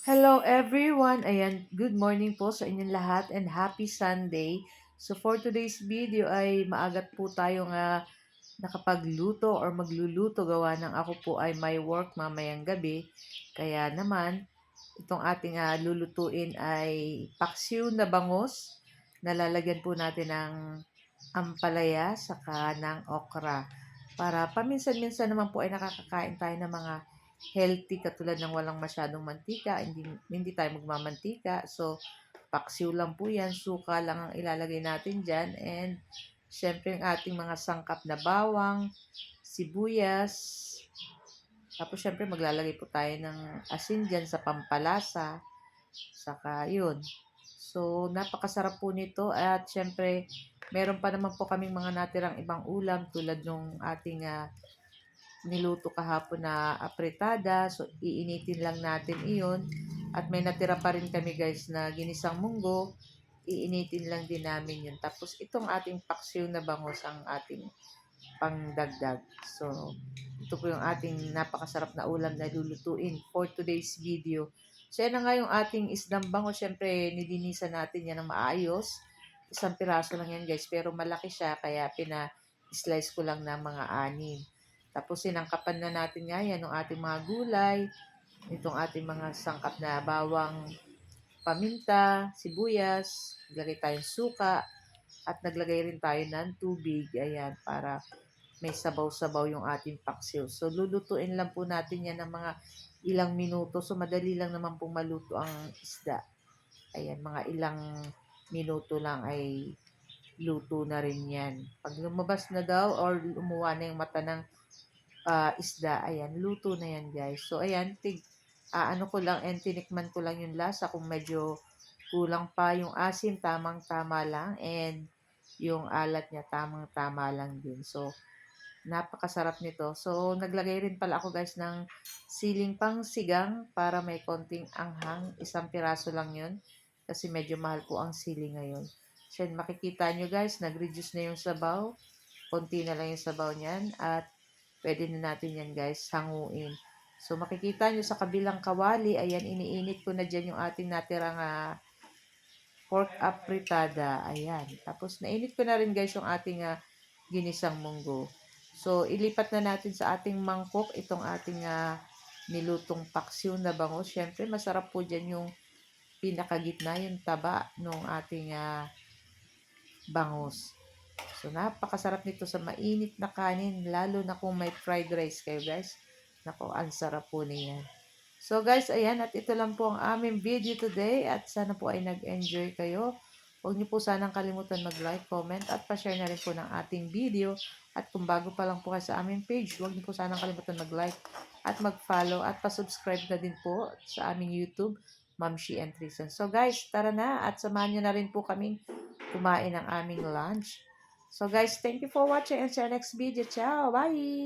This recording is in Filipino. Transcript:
Hello everyone! Ayan, good morning po sa inyong lahat and happy Sunday. So for today's video ay maagat po tayong nakapagluto or magluluto gawa ng ako po ay may work mamayang gabi. Kaya naman, itong ating lulutuin ay paksiw na bangus. Nalalagyan po natin ng ampalaya saka ng okra. Para paminsan-minsan naman po ay nakakakain tayo ng mga healthy katulad ng walang masyadong mantika, hindi tayo magmamantika. So, paksiw lang po yan, suka lang ang ilalagay natin dyan. And, syempre, ang ating mga sangkap na bawang, sibuyas. Tapos, syempre, maglalagay po tayo ng asin dyan sa pampalasa. Saka, yun. So, napakasarap po nito. At, syempre, meron pa naman po kaming mga natirang ibang ulam tulad nung ating niluto kahapon na apretada. So, iinitin lang natin iyon. At may natira pa rin kami guys na ginisang munggo. Iinitin lang din namin yun. Tapos, itong ating paksiw na bangus ang ating pangdagdag. So, ito po yung ating napakasarap na ulam na lulutuin for today's video. So, yan na nga yung ating isdang bangus. Siyempre, nilinisan natin yan ng maayos. Isang piraso lang yan guys. Pero malaki siya. Kaya pina-slice ko lang ng mga anim. Tapos, sinangkapan na natin nga yan ng ating mga gulay. Itong ating mga sangkap na bawang, paminta, sibuyas. Naglagay tayong suka. At naglagay rin tayo ng tubig. Ayan, para may sabaw-sabaw yung ating paksiw. So, lulutuin lang po natin yan ng mga ilang minuto. So, madali lang naman pong maluto ang isda. Ayan, mga ilang minuto lang ay luto na rin yan. Pag lumabas na daw or umuha na yung mata ng isda, ayan, luto na yan guys. So, ayan, ano ko lang, and tinikman ko lang yung lasa kung medyo kulang pa yung asin, tamang-tama lang, and yung alat niya, tamang-tama lang din. So, napakasarap nito. So, naglagay rin pala ako guys ng siling pang sigang para may konting anghang. Isang piraso lang yun. Kasi medyo mahal po ang sili ngayon. So, makikita nyo guys, nag-reduce na yung sabaw. Konti na lang yung sabaw niyan. At pwede na natin yan guys, hanguin. So, makikita nyo sa kabilang kawali, ayan, iniinit ko na dyan yung ating natirang pork apritada. Ayan. Tapos, nainit ko na rin guys yung ating ginisang munggo. So, ilipat na natin sa ating mangkok itong ating nilutong paksiw na bangus. Siyempre, masarap po dyan yung pinakagitna, yung taba ng ating bangus. So, napakasarap nito sa mainit na kanin, lalo na kung may fried rice kayo guys. Nako, ang sarap po niyan. So guys, ayan, at ito lang po ang aming video today at sana po ay nag-enjoy kayo. Huwag niyo po sanang kalimutan mag-like, comment at pa-share na rin po ng ating video. At kung bago pa lang po kayo sa aming page, huwag niyo po sanang kalimutan mag-like at mag-follow at pa-subscribe na din po sa aming YouTube, Ma'am She and Trison. So guys, tara na at samahan niyo na rin po kaming kumain ng aming lunch. So guys, thank you for watching and see you next video. Ciao! Bye!